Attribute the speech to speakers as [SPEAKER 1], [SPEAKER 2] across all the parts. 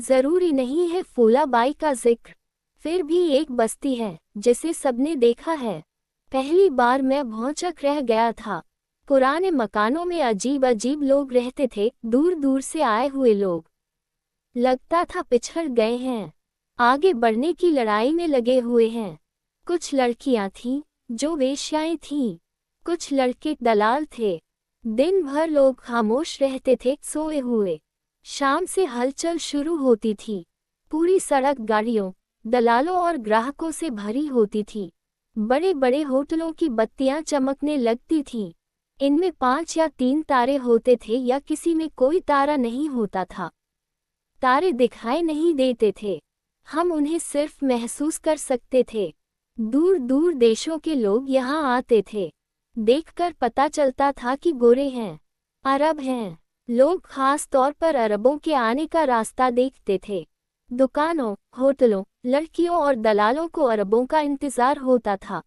[SPEAKER 1] जरूरी नहीं है फूलाबाई का जिक्र, फिर भी एक बस्ती है जिसे सबने देखा है। पहली बार मैं भौंचक रह गया था। पुराने मकानों में अजीब अजीब लोग रहते थे, दूर दूर से आए हुए लोग। लगता था पिछड़ गए हैं, आगे बढ़ने की लड़ाई में लगे हुए हैं। कुछ लड़कियां थीं जो वेश्याएं थीं, कुछ लड़के दलाल थे। दिन भर लोग खामोश रहते थे, सोए हुए। शाम से हलचल शुरू होती थी। पूरी सड़क गाड़ियों, दलालों और ग्राहकों से भरी होती थी। बड़े बड़े होटलों की बत्तियां चमकने लगती थीं। इनमें 5 या 3 तारे होते थे या किसी में कोई तारा नहीं होता था। तारे दिखाई नहीं देते थे, हम उन्हें सिर्फ महसूस कर सकते थे। दूर दूर देशों के लोग यहाँ आते थे। देखकर पता चलता था कि गोरे हैं, अरब हैं। लोग खास तौर पर अरबों के आने का रास्ता देखते थे। दुकानों, होटलों, लड़कियों और दलालों को अरबों का इंतजार होता था।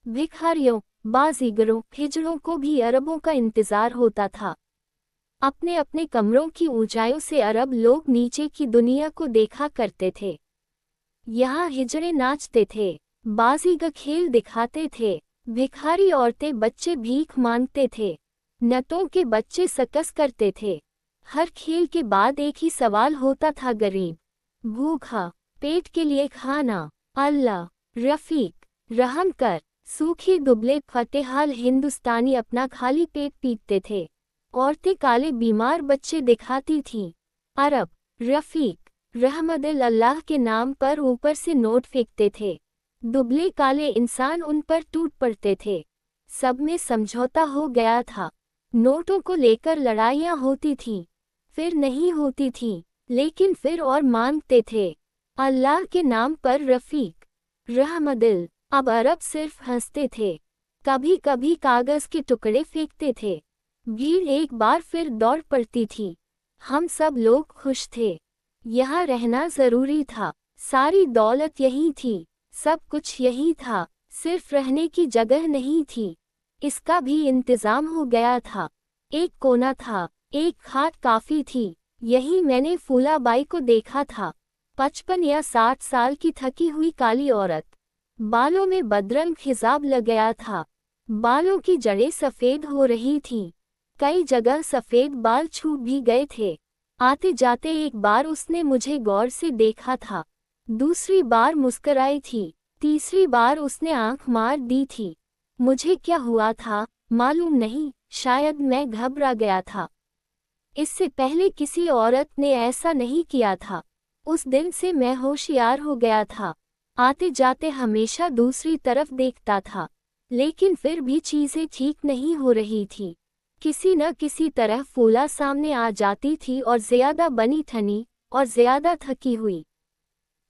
[SPEAKER 1] भिखारियों, बाजीगरों, हिजड़ों को भी अरबों का इंतजार होता था। अपने अपने कमरों की ऊंचाइयों से अरब लोग नीचे की दुनिया को देखा करते थे। यहाँ हिजड़े नाचते थे, बाजीगर खेल दिखाते थे, भिखारी औरतें बच्चे भीख मांगते थे, नतों के बच्चे सकस करते थे। हर खेल के बाद एक ही सवाल होता था, गरीब, भूखा, पेट के लिए खाना, अल्लाह, रफीक, रहम कर। सूखे दुबले फतेहाल हिंदुस्तानी अपना खाली पेट पीटते थे। औरतें काले बीमार बच्चे दिखाती थीं। अरब, रफीक, रहमदिल अल्लाह के नाम पर ऊपर से नोट फेंकते थे। दुबले काले इंसान उन पर टूट पड़ते थे। सब में समझौता हो गया था। नोटों को लेकर लड़ाइयाँ होती थीं, फिर नहीं होती थीं, लेकिन फिर और मांगते थे। अल्लाह के नाम पर रफीक, रहमदिल। अब अरब सिर्फ हंसते थे, कभी कभी कागज के टुकड़े फेंकते थे। भीड़ एक बार फिर दौड़ पड़ती थी। हम सब लोग खुश थे। यहाँ रहना जरूरी था। सारी दौलत यही थी, सब कुछ यही था, सिर्फ रहने की जगह नहीं थी। इसका भी इंतजाम हो गया था। एक कोना था, एक खाट काफी थी। यही मैंने फूलाबाई को देखा था। 55 या 60 साल की थकी हुई काली औरत, बालों में बदरंग खिजाब लग गया था। बालों की जड़ें सफ़ेद हो रही थीं। कई जगह सफ़ेद बाल छूट भी गए थे। आते जाते एक बार उसने मुझे गौर से देखा था, दूसरी बार मुस्कराई थी, तीसरी बार उसने आंख मार दी थी। मुझे क्या हुआ था मालूम नहीं, शायद मैं घबरा गया था। इससे पहले किसी औरत ने ऐसा नहीं किया था। उस दिन से मैं होशियार हो गया था। आते जाते हमेशा दूसरी तरफ देखता था, लेकिन फिर भी चीज़ें ठीक नहीं हो रही थी। किसी न किसी तरह फूला सामने आ जाती थी और ज़्यादा बनी ठनी और ज़्यादा थकी हुई।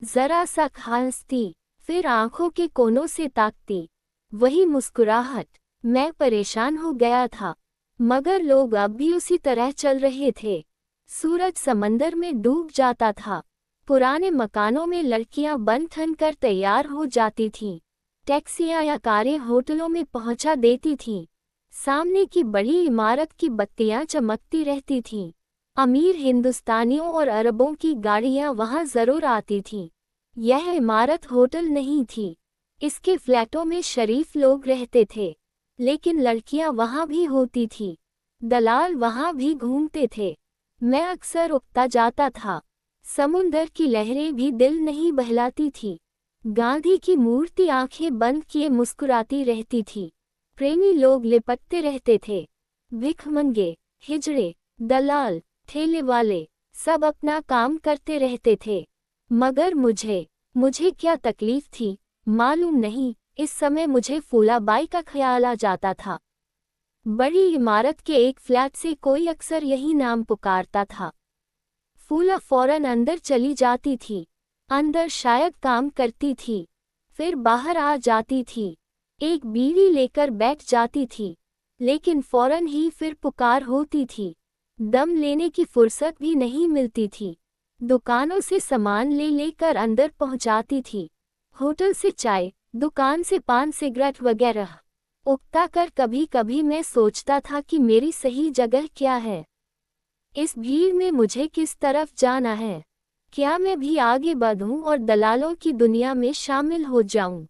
[SPEAKER 1] ज़रा सा खांसती, फिर आंखों के कोनों से ताकती, वही मुस्कुराहट। मैं परेशान हो गया था, मगर लोग अब भी उसी तरह चल रहे थे। सूरज समंदर में डूब जाता था। पुराने मकानों में लड़कियां बन ठन कर तैयार हो जाती थीं। टैक्सियां या कारें होटलों में पहुंचा देती थीं। सामने की बड़ी इमारत की बत्तियां चमकती रहती थीं। अमीर हिंदुस्तानियों और अरबों की गाड़ियां वहां जरूर आती थीं। यह इमारत होटल नहीं थी। इसके फ्लैटों में शरीफ लोग रहते थे, लेकिन लड़कियां वहां भी होती थीं। दलाल वहां भी घूमते थे। मैं अक्सर उकता जाता था। समुंदर की लहरें भी दिल नहीं बहलाती थी। गांधी की मूर्ति आंखें बंद किए मुस्कुराती रहती थी। प्रेमी लोग लिपटते रहते थे। भिखमंगे, हिजड़े, दलाल, ठेले वाले, सब अपना काम करते रहते थे। मगर मुझे क्या तकलीफ थी मालूम नहीं। इस समय मुझे फूलाबाई का ख्याल आ जाता था। बड़ी इमारत के एक फ्लैट से कोई अक्सर यही नाम पुकारता था। फूला फौरन अंदर चली जाती थी। अंदर शायद काम करती थी, फिर बाहर आ जाती थी। एक बीड़ी लेकर बैठ जाती थी, लेकिन फौरन ही फिर पुकार होती थी। दम लेने की फुर्सत भी नहीं मिलती थी। दुकानों से सामान ले लेकर अंदर पहुंचाती थी। होटल से चाय, दुकान से पान सिगरेट वगैरह। उकता कर कभी कभी मैं सोचता था कि मेरी सही जगह क्या है। इस भीड़ में मुझे किस तरफ जाना है। क्या मैं भी आगे बढ़ूं और दलालों की दुनिया में शामिल हो जाऊं?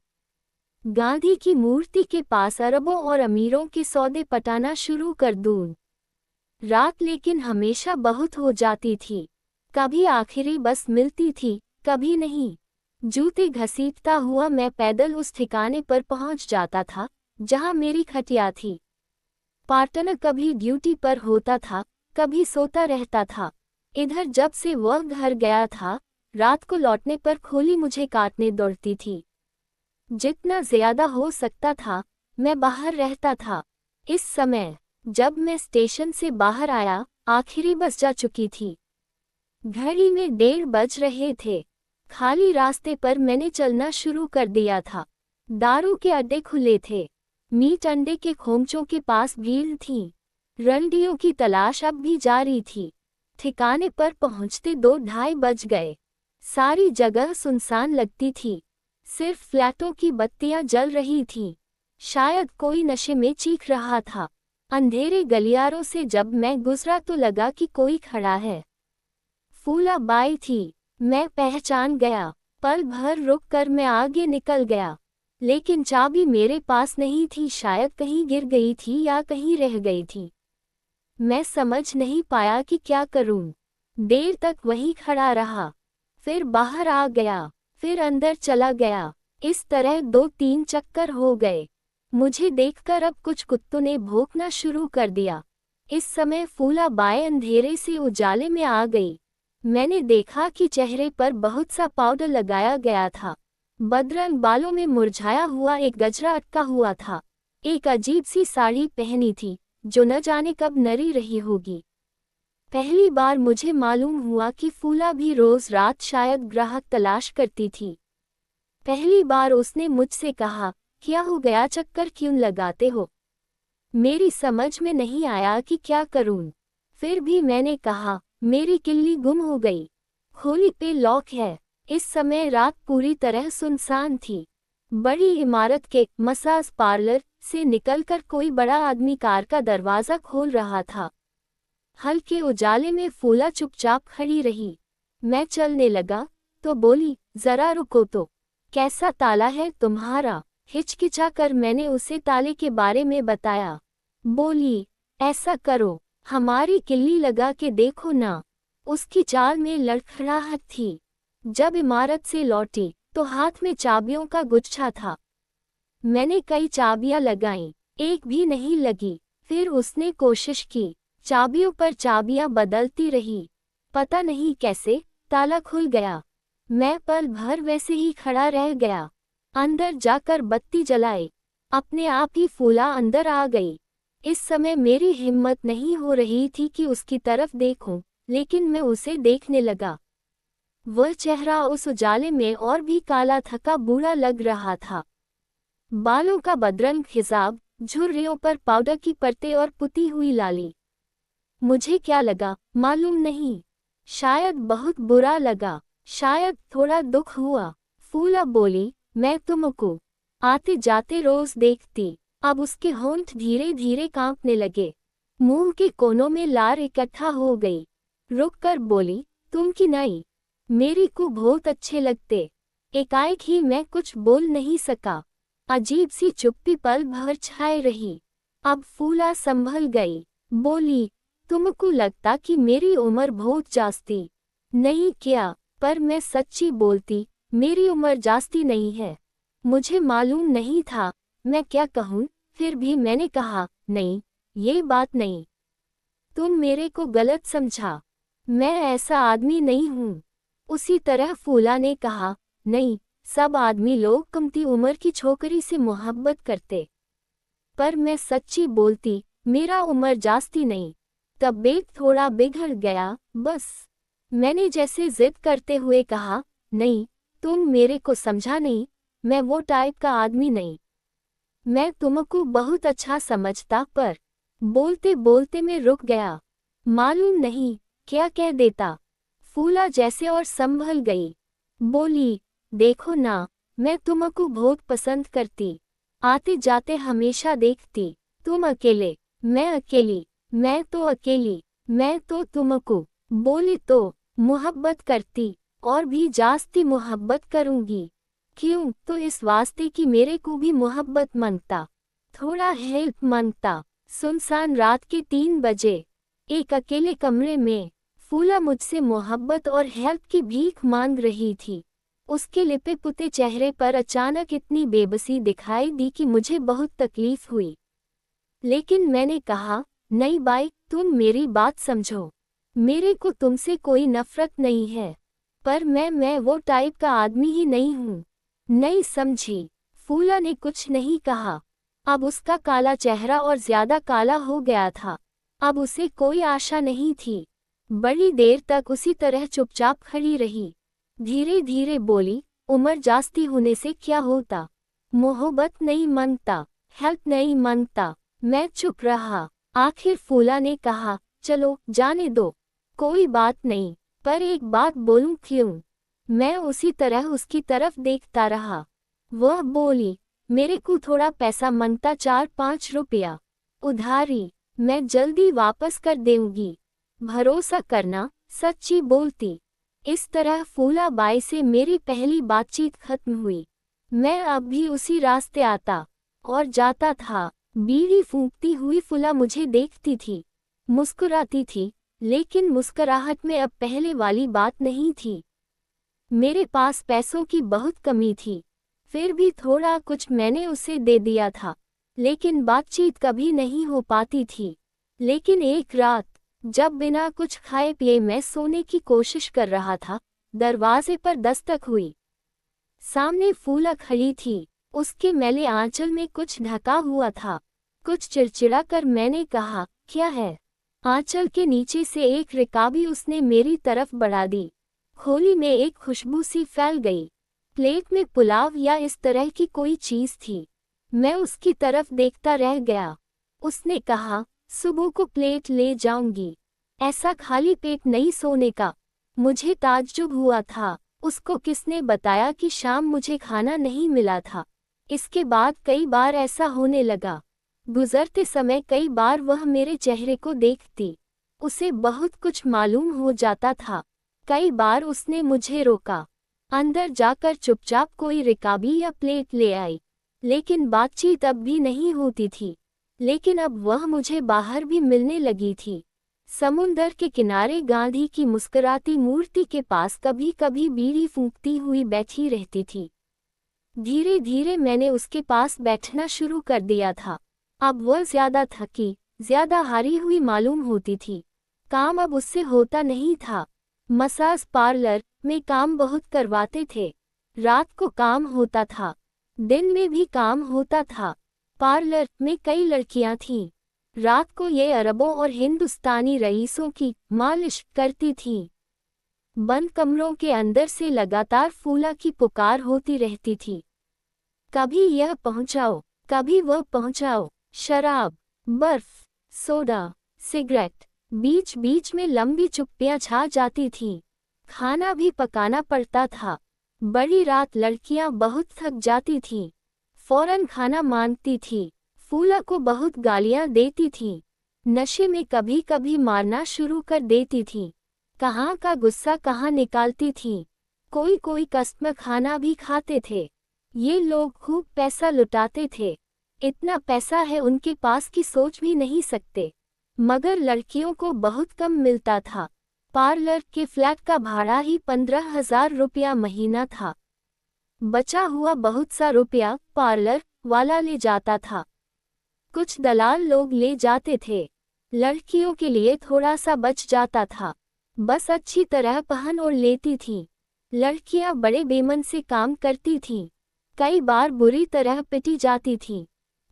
[SPEAKER 1] गांधी की मूर्ति के पास अरबों और अमीरों के सौदे पटाना शुरू कर दूं? रात लेकिन हमेशा बहुत हो जाती थी। कभी आखिरी बस मिलती थी, कभी नहीं। जूते घसीटता हुआ मैं पैदल उस ठिकाने पर पहुंच जाता था जहां मेरी खटिया थी। पार्टनर कभी ड्यूटी पर होता था, कभी सोता रहता था। इधर जब से वह घर गया था, रात को लौटने पर खोली मुझे काटने दौड़ती थी। जितना ज्यादा हो सकता था, मैं बाहर रहता था। इस समय जब मैं स्टेशन से बाहर आया, आखिरी बस जा चुकी थी। घड़ी में 1:30 बज रहे थे। खाली रास्ते पर मैंने चलना शुरू कर दिया था। दारू के अड्डे खुले थे। मीट अंडे के खोमचों के पास भीड़ थी। रंडियों की तलाश अब भी जारी थी। ठिकाने पर पहुंचते 2-2:30 बज गए। सारी जगह सुनसान लगती थी। सिर्फ फ्लैटों की बत्तियां जल रही थीं। शायद कोई नशे में चीख रहा था। अंधेरे गलियारों से जब मैं गुजरा तो लगा कि कोई खड़ा है। फूला बाई थी। मैं पहचान गया। पल भर रुक कर मैं आगे निकल गया। लेकिन चाबी मेरे पास नहीं थी, शायद कहीं गिर गई थी या कहीं रह गई थी। मैं समझ नहीं पाया कि क्या करूं। देर तक वहीं खड़ा रहा। फिर बाहर आ गया, फिर अंदर चला गया। इस तरह 2-3 चक्कर हो गए। मुझे देखकर अब कुछ कुत्तों ने भौंकना शुरू कर दिया। इस समय फूला बाई अंधेरे से उजाले में आ गई। मैंने देखा कि चेहरे पर बहुत सा पाउडर लगाया गया था। बदरंग बालों में मुरझाया हुआ एक गजरा अटका हुआ था। एक अजीब सी साड़ी पहनी थी, जो न जाने कब नरी रही होगी। पहली बार मुझे मालूम हुआ कि फूला भी रोज रात शायद ग्राहक तलाश करती थी। पहली बार उसने मुझसे कहा, क्या हो गया, चक्कर क्यों लगाते हो? मेरी समझ में नहीं आया कि क्या करूं। फिर भी मैंने कहा, मेरी किल्ली गुम हो गई। खोली पे लॉक है। इस समय रात पूरी तरह सुनसान थी। बड़ी इमारत के मसाज पार्लर से निकलकर कोई बड़ा आदमी कार का दरवाजा खोल रहा था। हल्के उजाले में फूला चुपचाप खड़ी रही। मैं चलने लगा तो बोली, जरा रुको तो। कैसा ताला है तुम्हारा? हिचकिचा कर मैंने उसे ताले के बारे में बताया। बोली, ऐसा करो, हमारी किल्ली लगा के देखो ना। उसकी चाल में लड़खड़ाहट थी। जब इमारत से लौटी तो हाथ में चाबियों का गुच्छा था। मैंने कई चाबियां लगाईं, एक भी नहीं लगी। फिर उसने कोशिश की, चाबियों पर चाबियां बदलती रही। पता नहीं कैसे ताला खुल गया। मैं पल भर वैसे ही खड़ा रह गया। अंदर जाकर बत्ती जलाई। अपने आप ही फूला अंदर आ गई। इस समय मेरी हिम्मत नहीं हो रही थी कि उसकी तरफ देखूं, लेकिन मैं उसे देखने लगा। वह चेहरा उस उजाले में और भी काला थका बूढ़ा लग रहा था। बालों का बदरंग हिजाब, झुर्रियों पर पाउडर की परतें और पुती हुई लाली। मुझे क्या लगा मालूम नहीं। शायद बहुत बुरा लगा, शायद थोड़ा दुख हुआ। फूला बोली, मैं तुमको आते जाते रोज देखती। अब उसके होंठ धीरे धीरे कांपने लगे। मुंह के कोनों में लार इकट्ठा हो गई। रुककर बोली, तुम की नहीं, मेरी को बहुत अच्छे लगते। एकाएक ही मैं कुछ बोल नहीं सका। अजीब सी चुप्पी पल भर छाए रही। अब फूला संभल गई। बोली, तुमको लगता कि मेरी उम्र बहुत जास्ती नहीं क्या? पर मैं सच्ची बोलती, मेरी उम्र जास्ती नहीं है। मुझे मालूम नहीं था मैं क्या कहूँ। फिर भी मैंने कहा, नहीं, ये बात नहीं। तुम मेरे को गलत समझा। मैं ऐसा आदमी नहीं हूँ। उसी तरह फूला ने कहा, नहीं, सब आदमी लोग कमती उम्र की छोकरी से मोहब्बत करते। पर मैं सच्ची बोलती, मेरा उम्र जास्ती नहीं। तबीयत थोड़ा बिगड़ गया, बस। मैंने जैसे जिद करते हुए कहा, नहीं, तुम मेरे को समझा नहीं, मैं वो टाइप का आदमी नहीं। मैं तुमको बहुत अच्छा समझता, पर बोलते बोलते मैं रुक गया। मालूम नहीं क्या कह देता। फूला जैसे और संभल गई। बोली, देखो ना, मैं तुमको बहुत पसंद करती। आते जाते हमेशा देखती। तुम अकेले, मैं अकेली, मैं तो अकेली, मैं तो तुमको बोली तो मोहब्बत करती। और भी जास्ती मोहब्बत करूंगी। क्यों? तो इस वास्ते कि मेरे को भी मोहब्बत मांगता, थोड़ा हेल्प मांगता। सुनसान रात के 3 बजे एक अकेले कमरे में फूला मुझसे मोहब्बत और हेल्प की भीख मांग रही थी। उसके लिपे पुते चेहरे पर अचानक इतनी बेबसी दिखाई दी कि मुझे बहुत तकलीफ हुई। लेकिन मैंने कहा, नहीं बाई, तुम मेरी बात समझो। मेरे को तुमसे कोई नफरत नहीं है, पर मैं वो टाइप का आदमी ही नहीं हूँ। नहीं समझी? फूला ने कुछ नहीं कहा। अब उसका काला चेहरा और ज्यादा काला हो गया था। अब उसे कोई आशा नहीं थी। बड़ी देर तक उसी तरह चुपचाप खड़ी रही। धीरे धीरे बोली, उम्र जास्ती होने से क्या होता, मोहब्बत नहीं मांगता, हेल्प नहीं मांगता। मैं चुप रहा। आखिर फूला ने कहा, चलो जाने दो, कोई बात नहीं, पर एक बात बोलूं क्यों? मैं उसी तरह उसकी तरफ देखता रहा। वह बोली, मेरे को थोड़ा पैसा मांगता, 4-5 रुपया उधारी, मैं जल्दी वापस कर दूंगी, भरोसा करना, सच्ची बोलती। इस तरह फूला बाई से मेरी पहली बातचीत खत्म हुई। मैं अब भी उसी रास्ते आता और जाता था। बीड़ी फूंकती हुई फूला मुझे देखती थी, मुस्कुराती थी, लेकिन मुस्कुराहट में अब पहले वाली बात नहीं थी। मेरे पास पैसों की बहुत कमी थी, फिर भी थोड़ा कुछ मैंने उसे दे दिया था, लेकिन बातचीत कभी नहीं हो पाती थी। लेकिन एक रात, जब बिना कुछ खाए पिए मैं सोने की कोशिश कर रहा था, दरवाजे पर दस्तक हुई। सामने फूला खड़ी थी। उसके मैले आंचल में कुछ ढका हुआ था। कुछ चिड़चिड़ा कर मैंने कहा, क्या है? आंचल के नीचे से एक रिकाबी उसने मेरी तरफ बढ़ा दी। खोली में एक खुशबू सी फैल गई। प्लेट में पुलाव या इस तरह की कोई चीज थी। मैं उसकी तरफ देखता रह गया। उसने कहा, सुबह को प्लेट ले जाऊंगी, ऐसा खाली पेट नहीं सोने का। मुझे ताज्जुब हुआ था, उसको किसने बताया कि शाम मुझे खाना नहीं मिला था। इसके बाद कई बार ऐसा होने लगा। गुजरते समय कई बार वह मेरे चेहरे को देखती, उसे बहुत कुछ मालूम हो जाता था। कई बार उसने मुझे रोका, अंदर जाकर चुपचाप कोई रिकाबी या प्लेट ले आई, लेकिन बातचीत अब भी नहीं होती थी। लेकिन अब वह मुझे बाहर भी मिलने लगी थी। समुंदर के किनारे गांधी की मुस्कुराती मूर्ति के पास कभी कभी बीड़ी फूंकती हुई बैठी रहती थी। धीरे धीरे मैंने उसके पास बैठना शुरू कर दिया था। अब वह ज्यादा थकी, ज्यादा हारी हुई मालूम होती थी। काम अब उससे होता नहीं था। मसाज पार्लर में काम बहुत करवाते थे। रात को काम होता था, दिन में भी काम होता था। पार्लर में कई लड़कियां थीं। रात को ये अरबों और हिंदुस्तानी रईसों की मालिश करती थीं। बंद कमरों के अंदर से लगातार फूला की पुकार होती रहती थी। कभी यह पहुंचाओ, कभी वह पहुंचाओ। शराब, बर्फ, सोडा, सिगरेट। बीच बीच में लंबी चुप्पियां छा जाती थीं। खाना भी पकाना पड़ता था। बड़ी रात लड़कियां बहुत थक जाती थीं, फौरन खाना मांगती थी। फूला को बहुत गालियां देती थीं। नशे में कभी कभी मारना शुरू कर देती थीं। कहाँ का गुस्सा कहाँ निकालती थीं। कोई कोई कस्म खाना भी खाते थे। ये लोग खूब पैसा लुटाते थे। इतना पैसा है उनके पास कि सोच भी नहीं सकते। मगर लड़कियों को बहुत कम मिलता था। पार्लर के फ्लैट का भाड़ा ही 15,000 रुपया महीना था। बचा हुआ बहुत सा रुपया पार्लर वाला ले जाता था, कुछ दलाल लोग ले जाते थे। लड़कियों के लिए थोड़ा सा बच जाता था, बस अच्छी तरह पहन और लेती थीं। लड़कियां बड़े बेमन से काम करती थीं, कई बार बुरी तरह पिटी जाती थीं।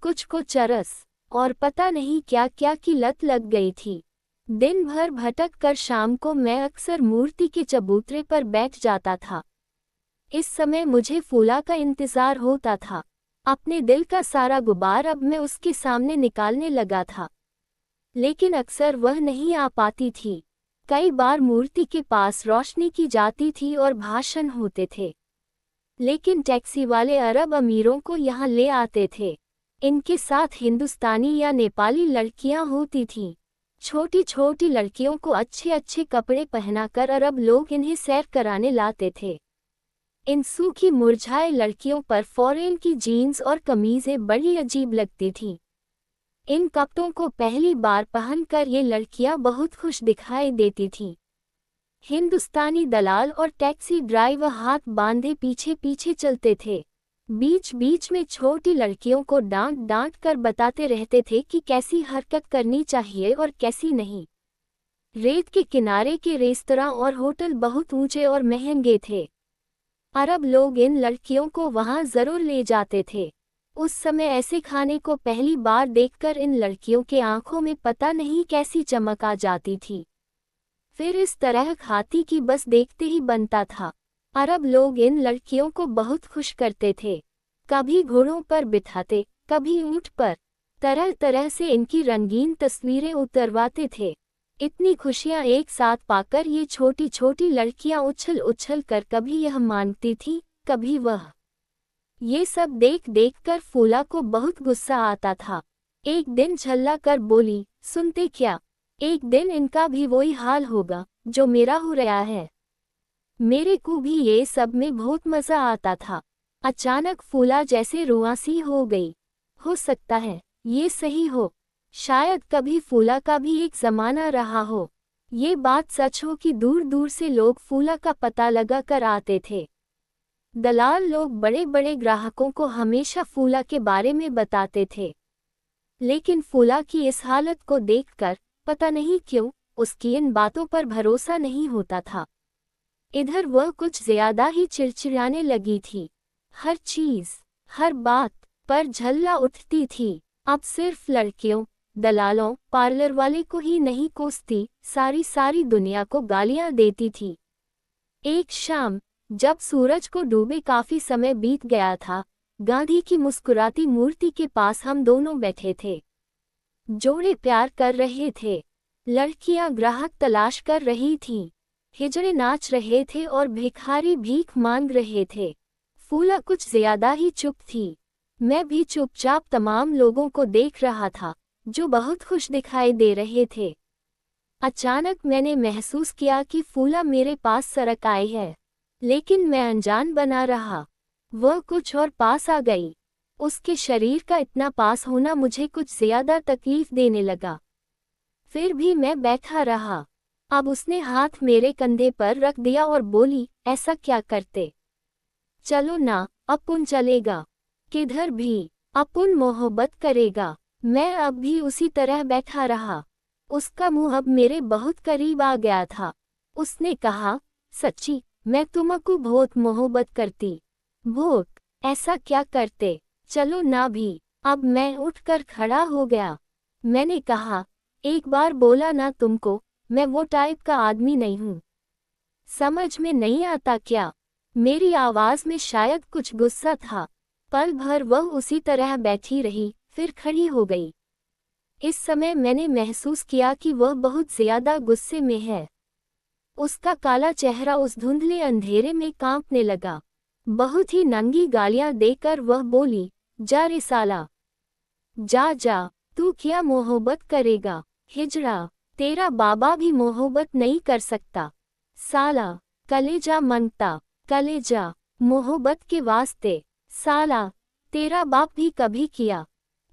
[SPEAKER 1] कुछ को चरस और पता नहीं क्या क्या की लत लग गई थी। दिन भर भटक कर शाम को मैं अक्सर मूर्ति के चबूतरे पर बैठ जाता था। इस समय मुझे फूला का इंतजार होता था। अपने दिल का सारा गुबार अब मैं उसके सामने निकालने लगा था, लेकिन अक्सर वह नहीं आ पाती थी। कई बार मूर्ति के पास रोशनी की जाती थी और भाषण होते थे, लेकिन टैक्सी वाले अरब अमीरों को यहाँ ले आते थे। इनके साथ हिंदुस्तानी या नेपाली लड़कियां होती थीं। छोटी छोटी लड़कियों को अच्छे अच्छे कपड़े पहनाकर अरब लोग इन्हें सैर कराने लाते थे। इन सूखी मुरझाए लड़कियों पर फॉरेन की जीन्स और कमीजें बड़ी अजीब लगती थीं। इन कपड़ों को पहली बार पहनकर ये लड़कियां बहुत खुश दिखाई देती थीं। हिंदुस्तानी दलाल और टैक्सी ड्राइवर हाथ बांधे पीछे पीछे चलते थे। बीच बीच में छोटी लड़कियों को डांट डांट कर बताते रहते थे कि कैसी हरकत करनी चाहिए और कैसी नहीं। रेत के किनारे के रेस्तरां और होटल बहुत ऊंचे और महंगे थे। अरब लोग इन लड़कियों को वहां जरूर ले जाते थे। उस समय ऐसे खाने को पहली बार देखकर इन लड़कियों के आंखों में पता नहीं कैसी चमक आ जाती थी। फिर इस तरह खाती कि बस देखते ही बनता था। अरब लोग इन लड़कियों को बहुत खुश करते थे। कभी घोड़ों पर बिठाते, कभी ऊंट पर। तरह तरह से इनकी रंगीन तस्वीरें उतरवाते थे। इतनी खुशियां एक साथ पाकर ये छोटी छोटी लड़कियां उछल उछल कर कभी यह मांगती थीं, कभी वह। ये सब देख देख कर फूला को बहुत गुस्सा आता था। एक दिन झल्ला कर बोली, सुनते क्या? एक दिन इनका भी वही हाल होगा जो मेरा हो रहा है। मेरे को भी ये सब में बहुत मजा आता था। अचानक फूला जैसे रुआसी हो गई। हो सकता है ये सही हो। शायद कभी फूला का भी एक जमाना रहा हो। ये बात सच हो कि दूर दूर से लोग फूला का पता लगा कर आते थे। दलाल लोग बड़े बड़े ग्राहकों को हमेशा फूला के बारे में बताते थे। लेकिन फूला की इस हालत को देखकर पता नहीं क्यों उसकी इन बातों पर भरोसा नहीं होता था। इधर वह कुछ ज्यादा ही चिड़चिड़ाने लगी थी। हर चीज, हर बात पर झल्ला उठती थी। अब सिर्फ लड़कियों, दलालों, पार्लर वाले को ही नहीं कोसती, सारी सारी दुनिया को गालियां देती थी। एक शाम जब सूरज को डूबे काफी समय बीत गया था, गांधी की मुस्कुराती मूर्ति के पास हम दोनों बैठे थे। जोड़े प्यार कर रहे थे। लड़कियां ग्राहक तलाश कर रही थीं। हिजड़े नाच रहे थे और भिखारी भीख मांग रहे थे। फूला कुछ ज्यादा ही चुप थी। मैं भी चुपचाप तमाम लोगों को देख रहा था जो बहुत खुश दिखाई दे रहे थे। अचानक मैंने महसूस किया कि फूला मेरे पास सरक आई है, लेकिन मैं अनजान बना रहा। वह कुछ और पास आ गई। उसके शरीर का इतना पास होना मुझे कुछ ज्यादा तकलीफ देने लगा। फिर भी मैं बैठा रहा। अब उसने हाथ मेरे कंधे पर रख दिया और बोली, ऐसा क्या करते? चलो ना, अपुन चलेगा। किधर भी? अपुन मोहब्बत करेगा। मैं अब भी उसी तरह बैठा रहा। उसका मुंह अब मेरे बहुत करीब आ गया था। उसने कहा, सच्ची, मैं तुमको बहुत मोहब्बत करती। बहुत? ऐसा क्या करते? चलो ना भी। अब मैं उठकर खड़ा हो गया। मैंने कहा, एक बार बोला ना तुमको, मैं वो टाइप का आदमी नहीं हूँ। समझ में नहीं आता क्या? मेरी आवाज में शायद कुछ गुस्सा था। पल भर वह उसी तरह बैठी रही, फिर खड़ी हो गई। इस समय मैंने महसूस किया कि वह बहुत ज्यादा गुस्से में है। उसका काला चेहरा उस धुंधले अंधेरे में कांपने लगा। बहुत ही नंगी गालियां देकर वह बोली, जा रे साला, जा जा, तू क्या मोहब्बत करेगा? हिजड़ा, तेरा बाबा भी मोहब्बत नहीं कर सकता। साला, कलेजा मांगता, कलेजा, मोहब्बत के वास्ते। साला, तेरा बाप भी कभी किया।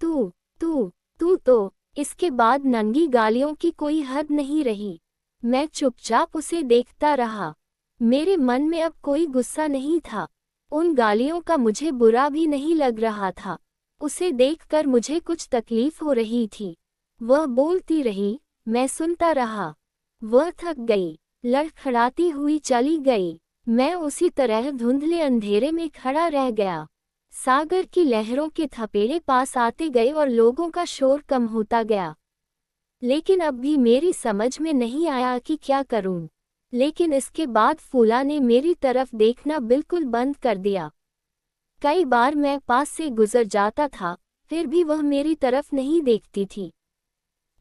[SPEAKER 1] तू तू तू तो। इसके बाद नंगी गालियों की कोई हद नहीं रही। मैं चुपचाप उसे देखता रहा। मेरे मन में अब कोई गुस्सा नहीं था। उन गालियों का मुझे बुरा भी नहीं लग रहा था। उसे देखकर मुझे कुछ तकलीफ हो रही थी। वह बोलती रही, मैं सुनता रहा। वह थक गई, लड़खड़ाती हुई चली गई। मैं उसी तरह धुंधले अंधेरे में खड़ा रह गया। सागर की लहरों के थपेड़े पास आते गए और लोगों का शोर कम होता गया। लेकिन अब भी मेरी समझ में नहीं आया कि क्या करूं। लेकिन इसके बाद फूला ने मेरी तरफ देखना बिल्कुल बंद कर दिया। कई बार मैं पास से गुजर जाता था, फिर भी वह मेरी तरफ नहीं देखती थी।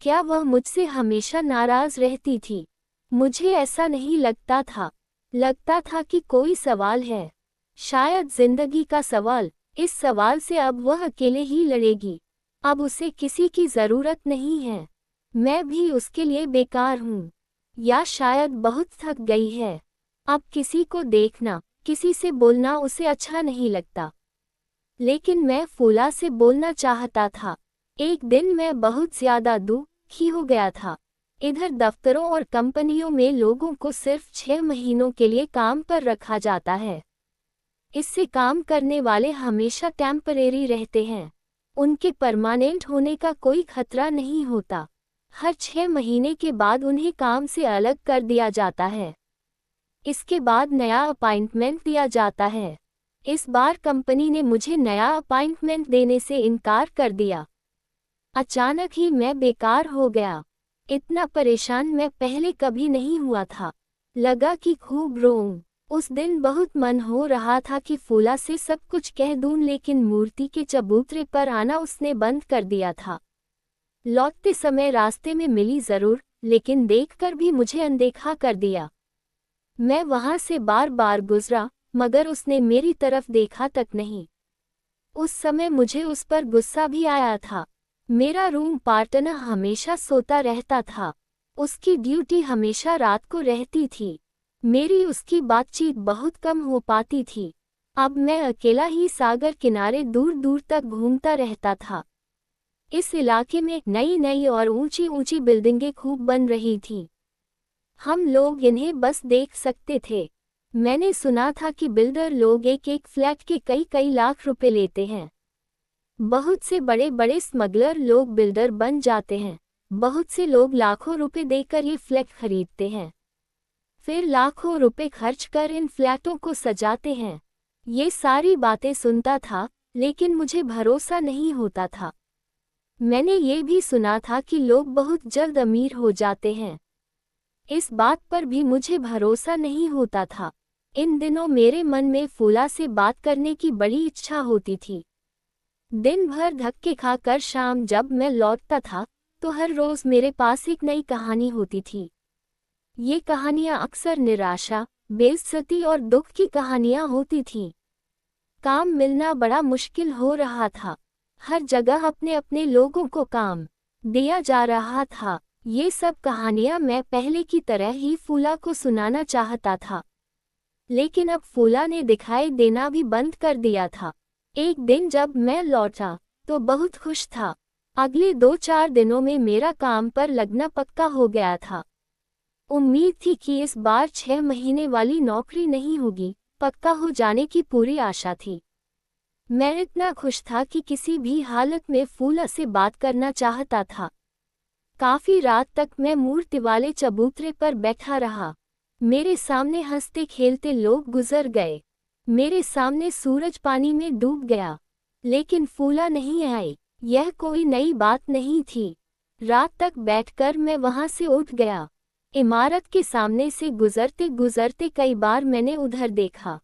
[SPEAKER 1] क्या वह मुझसे हमेशा नाराज रहती थी? मुझे ऐसा नहीं लगता था। लगता था कि कोई सवाल है, शायद जिंदगी का सवाल। इस सवाल से अब वह अकेले ही लड़ेगी। अब उसे किसी की जरूरत नहीं है। मैं भी उसके लिए बेकार हूँ, या शायद बहुत थक गई है। अब किसी को देखना, किसी से बोलना उसे अच्छा नहीं लगता। लेकिन मैं फूला से बोलना चाहता था। एक दिन मैं बहुत ज्यादा दुखी हो गया था। इधर दफ्तरों और कंपनियों में लोगों को सिर्फ 6 महीनों के लिए काम पर रखा जाता है। इससे काम करने वाले हमेशा टेम्परेरी रहते हैं। उनके परमानेंट होने का कोई खतरा नहीं होता। हर 6 महीने के बाद उन्हें काम से अलग कर दिया जाता है। इसके बाद नया अपॉइंटमेंट दिया जाता है। इस बार कंपनी ने मुझे नया अपॉइंटमेंट देने से इनकार कर दिया। अचानक ही मैं बेकार हो गया। इतना परेशान मैं पहले कभी नहीं हुआ था। लगा कि खूब रोऊं। उस दिन बहुत मन हो रहा था कि फूला से सब कुछ कह दूं, लेकिन मूर्ति के चबूतरे पर आना उसने बंद कर दिया था। लौटते समय रास्ते में मिली जरूर, लेकिन देखकर भी मुझे अनदेखा कर दिया। मैं वहां से बार बार गुजरा, मगर उसने मेरी तरफ देखा तक नहीं। उस समय मुझे उस पर गुस्सा भी आया था। मेरा रूम पार्टनर हमेशा सोता रहता था। उसकी ड्यूटी हमेशा रात को रहती थी। मेरी उसकी बातचीत बहुत कम हो पाती थी। अब मैं अकेला ही सागर किनारे दूर दूर तक घूमता रहता था। इस इलाके में नई नई और ऊंची ऊंची बिल्डिंगें खूब बन रही थीं। हम लोग इन्हें बस देख सकते थे। मैंने सुना था कि बिल्डर लोग एक एक फ्लैट के कई कई लाख रुपए लेते हैं। बहुत से बड़े बड़े स्मगलर लोग बिल्डर बन जाते हैं। बहुत से लोग लाखों रुपए देकर ये फ्लैट खरीदते हैं, फिर लाखों रुपए खर्च कर इन फ्लैटों को सजाते हैं। ये सारी बातें सुनता था, लेकिन मुझे भरोसा नहीं होता था। मैंने ये भी सुना था कि लोग बहुत जल्द अमीर हो जाते हैं। इस बात पर भी मुझे भरोसा नहीं होता था। इन दिनों मेरे मन में फूला से बात करने की बड़ी इच्छा होती थी। दिन भर धक्के खाकर शाम जब मैं लौटता था, तो हर रोज मेरे पास एक नई कहानी होती थी। ये कहानियां अक्सर निराशा, बेइज्जती और दुख की कहानियां होती थीं। काम मिलना बड़ा मुश्किल हो रहा था। हर जगह अपने अपने लोगों को काम दिया जा रहा था। ये सब कहानियां मैं पहले की तरह ही फूला को सुनाना चाहता था, लेकिन अब फूला ने दिखाई देना भी बंद कर दिया था। एक दिन जब मैं लौटा तो बहुत खुश था। अगले 2-4 दिनों में मेरा काम पर लगना पक्का हो गया था। उम्मीद थी कि इस बार 6 महीने वाली नौकरी नहीं होगी, पक्का हो जाने की पूरी आशा थी। मैं इतना खुश था कि किसी भी हालत में फूला से बात करना चाहता था। काफी रात तक मैं मूर्ति वाले चबूतरे पर बैठा रहा। मेरे सामने हंसते खेलते लोग गुजर गए। मेरे सामने सूरज पानी में डूब गया, लेकिन फूला नहीं आई। यह कोई नई बात नहीं थी। रात तक बैठकर मैं वहां से उठ गया। इमारत के सामने से गुजरते गुजरते कई बार मैंने उधर देखा।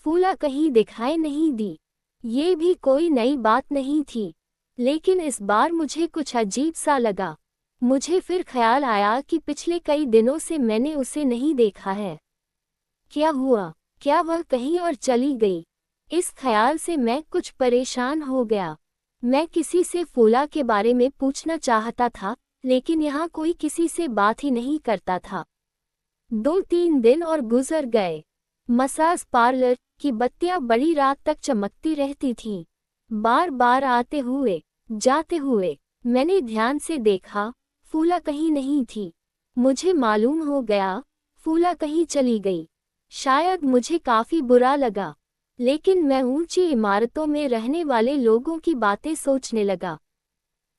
[SPEAKER 1] फूला कहीं दिखाई नहीं दी। ये भी कोई नई बात नहीं थी, लेकिन इस बार मुझे कुछ अजीब सा लगा। मुझे फिर ख्याल आया कि पिछले कई दिनों से मैंने उसे नहीं देखा है। क्या हुआ? क्या वह कहीं और चली गई? इस ख्याल से मैं कुछ परेशान हो गया। मैं किसी से फूला के बारे में पूछना चाहता था, लेकिन यहाँ कोई किसी से बात ही नहीं करता था। 2-3 दिन और गुजर गए। मसाज पार्लर की बत्तियां बड़ी रात तक चमकती रहती थीं। बार बार आते हुए जाते हुए मैंने ध्यान से देखा, फूला कहीं नहीं थी। मुझे मालूम हो गया फूला कहीं चली गई। शायद मुझे काफी बुरा लगा, लेकिन मैं ऊंची इमारतों में रहने वाले लोगों की बातें सोचने लगा।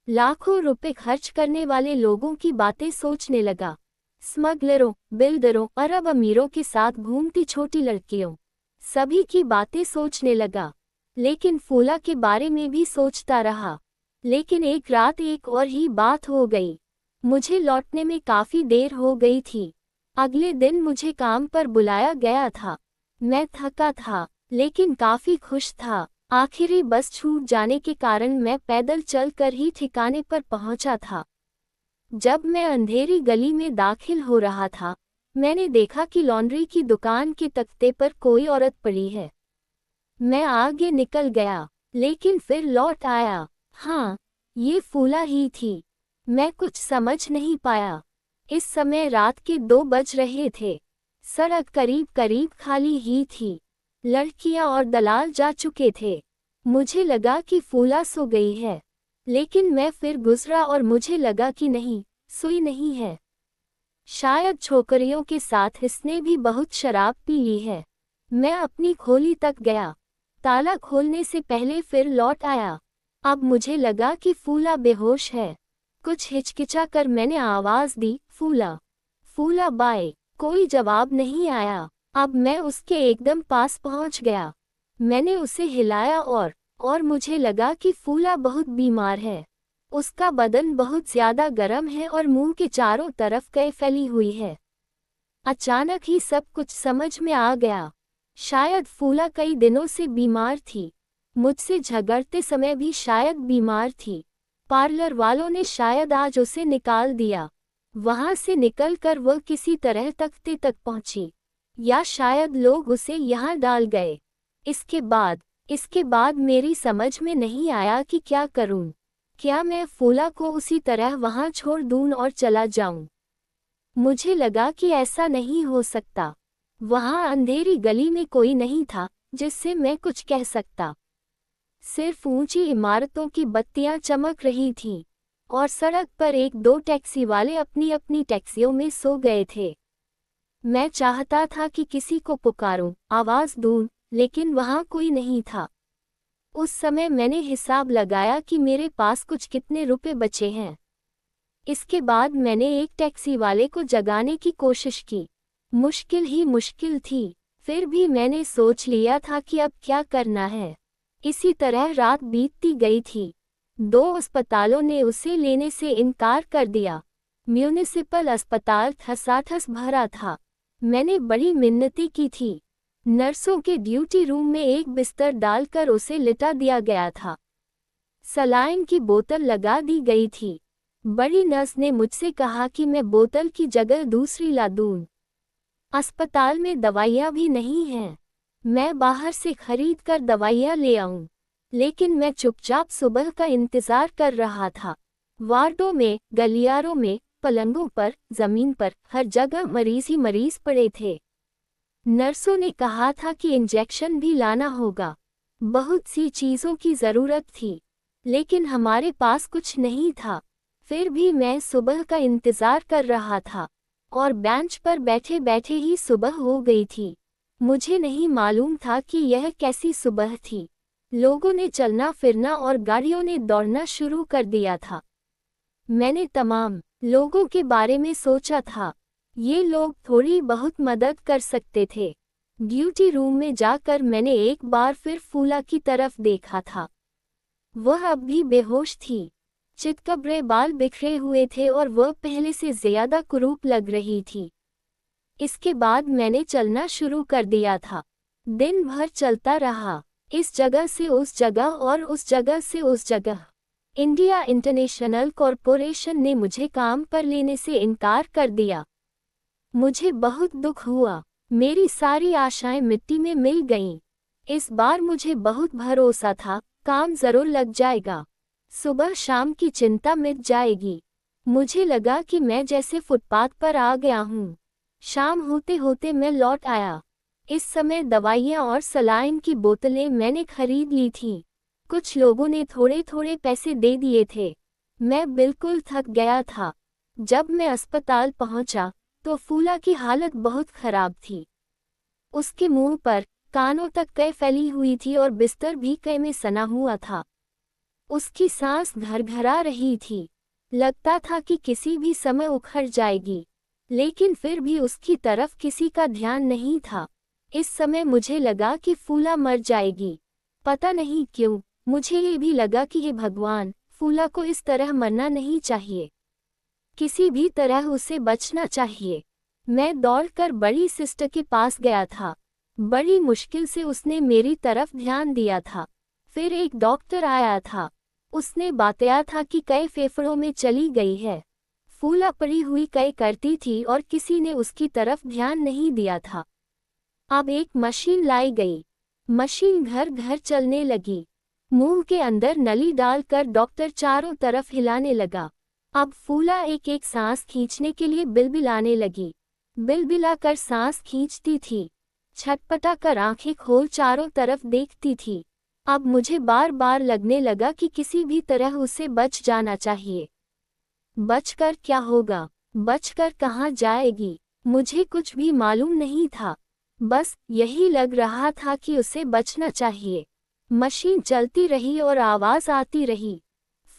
[SPEAKER 1] लाखों रुपए खर्च करने वाले लोगों की बातें सोचने लगा। स्मगलरों, बिल्डरों, अरब अमीरों के साथ घूमती छोटी लड़कियों, सभी की बातें सोचने लगा। लेकिन फूला के बारे में भी सोचता रहा। लेकिन एक रात एक और ही बात हो गई। मुझे लौटने में काफी देर हो गई थी। अगले दिन मुझे काम पर बुलाया गया था। मैं थका था, लेकिन काफी खुश था। आखिरी बस छूट जाने के कारण मैं पैदल चलकर ही ठिकाने पर पहुंचा था। जब मैं अंधेरी गली में दाखिल हो रहा था, मैंने देखा कि लॉन्ड्री की दुकान के तख्ते पर कोई औरत पड़ी है। मैं आगे निकल गया, लेकिन फिर लौट आया। हाँ, ये फूला ही थी। मैं कुछ समझ नहीं पाया। इस समय रात के 2 बज रहे थे। सड़क करीब करीब खाली ही थी। लड़कियां और दलाल जा चुके थे। मुझे लगा कि फूला सो गई है, लेकिन मैं फिर गुजरा और मुझे लगा कि नहीं, सोई नहीं है। शायद छोकरियों के साथ इसने भी बहुत शराब पी ली है। मैं अपनी खोली तक गया, ताला खोलने से पहले फिर लौट आया। अब मुझे लगा कि फूला बेहोश है। कुछ हिचकिचा कर मैंने आवाज दी, फूला, फूला बाय। कोई जवाब नहीं आया। अब मैं उसके एकदम पास पहुंच गया। मैंने उसे हिलाया और मुझे लगा कि फूला बहुत बीमार है। उसका बदन बहुत ज्यादा गर्म है और मुंह के चारों तरफ कई फैली हुई है। अचानक ही सब कुछ समझ में आ गया। शायद फूला कई दिनों से बीमार थी। मुझसे झगड़ते समय भी शायद बीमार थी। पार्लर वालों ने शायद आज उसे निकाल दिया। वहां से निकलकर वह किसी तरह तख्ते तक पहुंची, या शायद लोग उसे यहाँ डाल गए। इसके बाद मेरी समझ में नहीं आया कि क्या करूं। क्या मैं फूला को उसी तरह वहां छोड़ दूं और चला जाऊं? मुझे लगा कि ऐसा नहीं हो सकता। वहां अंधेरी गली में कोई नहीं था जिससे मैं कुछ कह सकता। सिर्फ ऊंची इमारतों की बत्तियां चमक रही थीं, और सड़क पर 1-2 टैक्सी वाले अपनी अपनी टैक्सियों में सो गए थे। मैं चाहता था कि किसी को पुकारूं, आवाज दूं, लेकिन वहां कोई नहीं था। उस समय मैंने हिसाब लगाया कि मेरे पास कुछ कितने रुपए बचे हैं। इसके बाद मैंने एक टैक्सी वाले को जगाने की कोशिश की। मुश्किल ही मुश्किल थी, फिर भी मैंने सोच लिया था कि अब क्या करना है। इसी तरह रात बीतती गई थी। 2 अस्पतालों ने उसे लेने से इनकार कर दिया। म्यूनिसिपल अस्पताल ठसाठस भरा था। मैंने बड़ी मिन्नतें की थी। नर्सों के ड्यूटी रूम में एक बिस्तर डालकर उसे लिटा दिया गया था। सलाइन की बोतल लगा दी गई थी। बड़ी नर्स ने मुझसे कहा कि मैं बोतल की जगह दूसरी ला दूं। अस्पताल में दवाइयाँ भी नहीं हैं। मैं बाहर से खरीद कर दवाइयाँ ले आऊं। लेकिन मैं चुपचाप सुबह का इंतजार कर रहा था। वार्डों में, गलियारों में, पलंगों पर, जमीन पर, हर जगह मरीज ही मरीज पड़े थे। नर्सों ने कहा था कि इंजेक्शन भी लाना होगा। बहुत सी चीज़ों की ज़रूरत थी, लेकिन हमारे पास कुछ नहीं था। फिर भी मैं सुबह का इंतज़ार कर रहा था, और बेंच पर बैठे बैठे ही सुबह हो गई थी। मुझे नहीं मालूम था कि यह कैसी सुबह थी। लोगों ने चलना फिरना और गाड़ियों ने दौड़ना शुरू कर दिया था। मैंने तमाम लोगों के बारे में सोचा था। ये लोग थोड़ी बहुत मदद कर सकते थे। ड्यूटी रूम में जाकर मैंने एक बार फिर फूला की तरफ देखा था। वह अब भी बेहोश थी। चितकबरे बाल बिखरे हुए थे और वह पहले से ज्यादा कुरूप लग रही थी। इसके बाद मैंने चलना शुरू कर दिया था। दिन भर चलता रहा, इस जगह से उस जगह और उस जगह से उस जगह। इंडिया इंटरनेशनल कॉरपोरेशन ने मुझे काम पर लेने से इनकार कर दिया। मुझे बहुत दुख हुआ। मेरी सारी आशाएं मिट्टी में मिल गईं। इस बार मुझे बहुत भरोसा था, काम जरूर लग जाएगा। सुबह शाम की चिंता मिट जाएगी। मुझे लगा कि मैं जैसे फुटपाथ पर आ गया हूँ। शाम होते होते मैं लौट आया। इस समय दवाइयाँ और सलाइन की बोतलें मैंने खरीद ली थीं। कुछ लोगों ने थोड़े थोड़े पैसे दे दिए थे। मैं बिल्कुल थक गया था। जब मैं अस्पताल पहुंचा तो फूला की हालत बहुत खराब थी। उसके मुंह पर, कानों तक कै फैली हुई थी और बिस्तर भी कै में सना हुआ था। उसकी सांस घरघरा रही थी। लगता था कि किसी भी समय उखड़ जाएगी, लेकिन फिर भी उसकी तरफ किसी का ध्यान नहीं था। इस समय मुझे लगा कि फूला मर जाएगी। पता नहीं क्यों, मुझे ये भी लगा कि हे भगवान, फूला को इस तरह मरना नहीं चाहिए। किसी भी तरह उसे बचना चाहिए। मैं दौड़कर बड़ी सिस्टर के पास गया था। बड़ी मुश्किल से उसने मेरी तरफ ध्यान दिया था। फिर एक डॉक्टर आया था। उसने बताया था कि कई फेफड़ों में चली गई है। फूला पड़ी हुई कई करती थी और किसी ने उसकी तरफ ध्यान नहीं दिया था। अब एक मशीन लाई गई। मशीन घर घर चलने लगी। मुंह के अंदर नली डालकर डॉक्टर चारों तरफ हिलाने लगा। अब फूला एक एक सांस खींचने के लिए बिलबिलाने लगी। बिलबिलाकर सांस खींचती थी, छटपटा कर आंखें खोल चारों तरफ देखती थी। अब मुझे बार बार लगने लगा कि किसी भी तरह उसे बच जाना चाहिए। बचकर क्या होगा, बचकर कहाँ जाएगी, मुझे कुछ भी मालूम नहीं था। बस यही लग रहा था कि उसे बचना चाहिए। मशीन चलती रही और आवाज आती रही।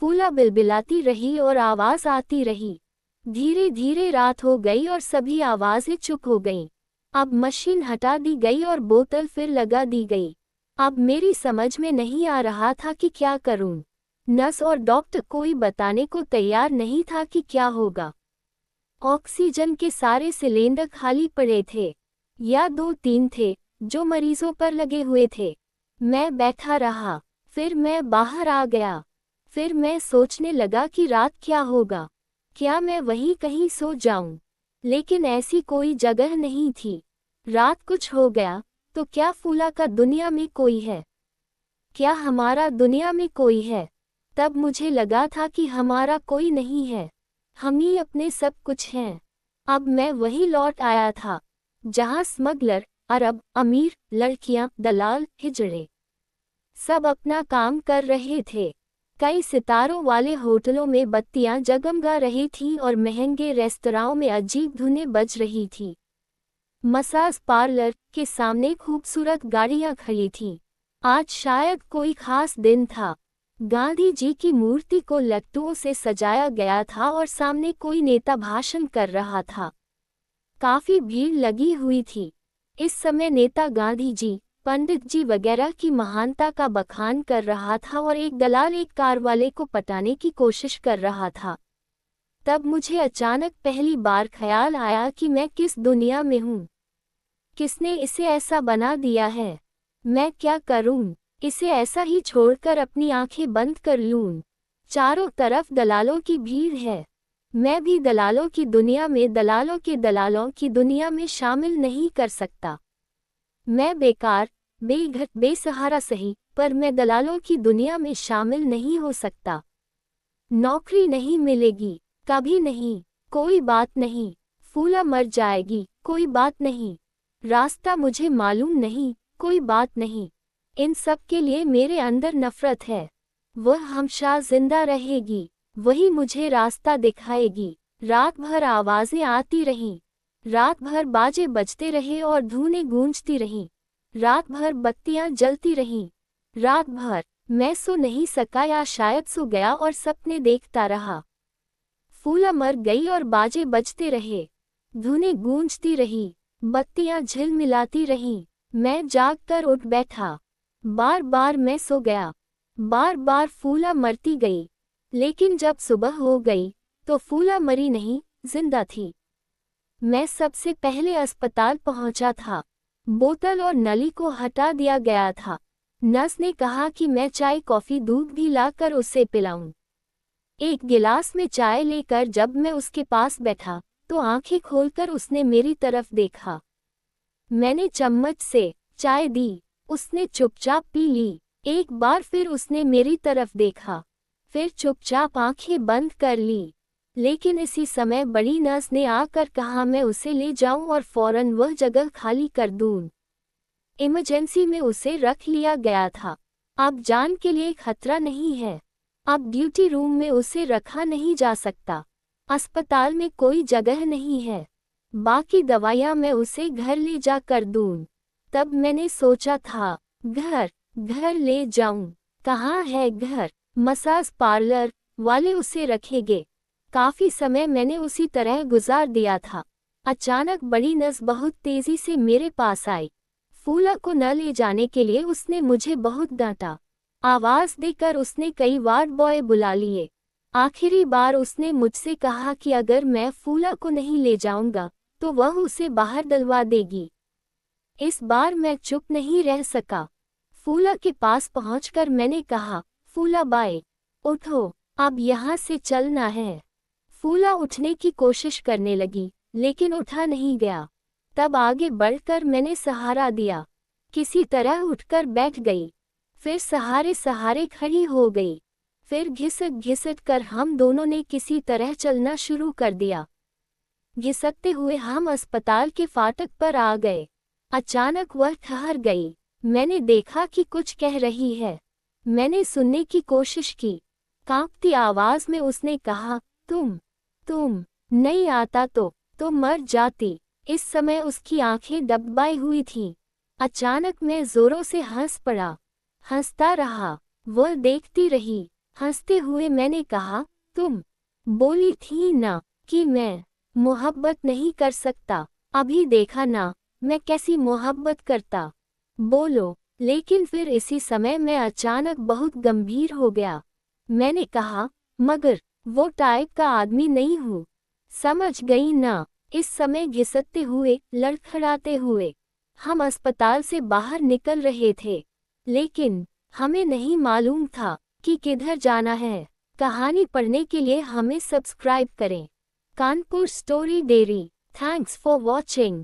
[SPEAKER 1] फूला बिलबिलाती रही और आवाज आती रही। धीरे धीरे रात हो गई और सभी आवाजें चुप हो गईं। अब मशीन हटा दी गई और बोतल फिर लगा दी गई। अब मेरी समझ में नहीं आ रहा था कि क्या करूं। नर्स और डॉक्टर कोई बताने को तैयार नहीं था कि क्या होगा। ऑक्सीजन के सारे सिलेंडर खाली पड़े थे, या 2-3 थे जो मरीजों पर लगे हुए थे। मैं बैठा रहा, फिर मैं बाहर आ गया। फिर मैं सोचने लगा कि रात क्या होगा, क्या मैं वहीं कहीं सो जाऊं। लेकिन ऐसी कोई जगह नहीं थी। रात कुछ हो गया तो क्या फूला का दुनिया में कोई है? क्या हमारा दुनिया में कोई है? तब मुझे लगा था कि हमारा कोई नहीं है, हम ही अपने सब कुछ हैं। अब मैं वही लौट आया था जहां स्मगलर, अरब, अमीर, लड़कियां, दलाल, हिजड़े सब अपना काम कर रहे थे। कई सितारों वाले होटलों में बत्तियां जगमगा रही थीं और महंगे रेस्तराओं में अजीब धुनें बज रही थीं। मसाज पार्लर के सामने खूबसूरत गाड़ियां खड़ी थीं। आज शायद कोई खास दिन था। गांधी जी की मूर्ति को लट्टुओं से सजाया गया था और सामने कोई नेता भाषण कर रहा था। काफी भीड़ लगी हुई थी। इस समय नेता गांधी जी, पंडित जी वगैरह की महानता का बखान कर रहा था और एक दलाल एक कार वाले को पटाने की कोशिश कर रहा था। तब मुझे अचानक पहली बार ख्याल आया कि मैं किस दुनिया में हूँ। किसने इसे ऐसा बना दिया है? मैं क्या करूँ? इसे ऐसा ही छोड़कर अपनी आंखें बंद कर लूँ? चारों तरफ दलालों की भीड़ है। मैं भी दलालों की दुनिया में, दलालों के दलालों की दुनिया में शामिल नहीं कर सकता। मैं बेकार, बेघर, बेसहारा सही, पर मैं दलालों की दुनिया में शामिल नहीं हो सकता। नौकरी नहीं मिलेगी, कभी नहीं, कोई बात नहीं। फूला मर जाएगी, कोई बात नहीं। रास्ता मुझे मालूम नहीं, कोई बात नहीं। इन सब के लिए मेरे अंदर नफरत है। वह हमेशा जिंदा रहेगी, वही मुझे रास्ता दिखाएगी। रात भर आवाजें आती रहीं, रात भर बाजे बजते रहे और धुनें गूंजती रहीं। रात भर बत्तियां जलती रहीं। रात भर मैं सो नहीं सका या शायद सो गया और सपने देखता रहा। फूला मर गई और बाजे बजते रहे, धुनें गूंजती रही, बत्तियां झिलमिलाती रहीं। मैं जागकर उठ बैठा। बार बार मैं सो गया, बार बार फूला मरती गई। लेकिन जब सुबह हो गई तो फूला मरी नहीं, जिंदा थी। मैं सबसे पहले अस्पताल पहुंचा था। बोतल और नली को हटा दिया गया था। नर्स ने कहा कि मैं चाय, कॉफी, दूध भी लाकर उसे पिलाऊं। एक गिलास में चाय लेकर जब मैं उसके पास बैठा तो आंखें खोलकर उसने मेरी तरफ देखा। मैंने चम्मच से चाय दी, उसने चुपचाप पी ली। एक बार फिर उसने मेरी तरफ देखा, फिर चुपचाप आंखें बंद कर ली। लेकिन इसी समय बड़ी नर्स ने आकर कहा मैं उसे ले जाऊं और फौरन वह जगह खाली कर दूं। इमरजेंसी में उसे रख लिया गया था। अब जान के लिए खतरा नहीं है। अब ड्यूटी रूम में उसे रखा नहीं जा सकता। अस्पताल में कोई जगह नहीं है। बाकी दवाइयां मैं उसे घर ले जा कर दूं। तब मैंने सोचा था, घर घर ले जाऊं। कहाँ है घर? मसाज पार्लर वाले उसे रखेंगे। काफी समय मैंने उसी तरह गुजार दिया था। अचानक बड़ी नर्स बहुत तेजी से मेरे पास आई। फूला को न ले जाने के लिए उसने मुझे बहुत डांटा। आवाज देकर उसने कई वार्ड बॉय बुला लिए। आखिरी बार उसने मुझसे कहा कि अगर मैं फूला को नहीं ले जाऊंगा तो वह उसे बाहर डलवा देगी। इस बार मैं चुप नहीं रह सका। फूला के पास पहुंचकर मैंने कहा, फूला बाई, उठो, अब यहाँ से चलना है। फूला उठने की कोशिश करने लगी, लेकिन उठा नहीं गया। तब आगे बढ़कर मैंने सहारा दिया। किसी तरह उठकर बैठ गई, फिर सहारे सहारे खड़ी हो गई, फिर घिसट घिसट कर हम दोनों ने किसी तरह चलना शुरू कर दिया। घिसकते हुए हम अस्पताल के फाटक पर आ गए। अचानक वह ठहर गई। मैंने देखा कि कुछ कह रही है। मैंने सुनने की कोशिश की। कांपती आवाज में उसने कहा, तुम नहीं आता तो मर जाती। इस समय उसकी आंखें डबडबाई हुई थीं। अचानक मैं जोरों से हंस पड़ा। हंसता रहा। वह देखती रही। हंसते हुए मैंने कहा, तुम बोली थी ना कि मैं मोहब्बत नहीं कर सकता। अभी देखा ना मैं कैसी मोहब्बत करता। बोलो। लेकिन फिर इसी समय मैं अचानक बहुत गंभीर हो गया। मैंने कहा, मगर वो टाइप का आदमी नहीं हूँ। समझ गई ना। इस समय घिसकते हुए, लड़खड़ाते हुए हम अस्पताल से बाहर निकल रहे थे, लेकिन हमें नहीं मालूम था कि किधर जाना है। कहानी पढ़ने के लिए हमें सब्सक्राइब करें। Kanpur story dairy. Thanks for watching.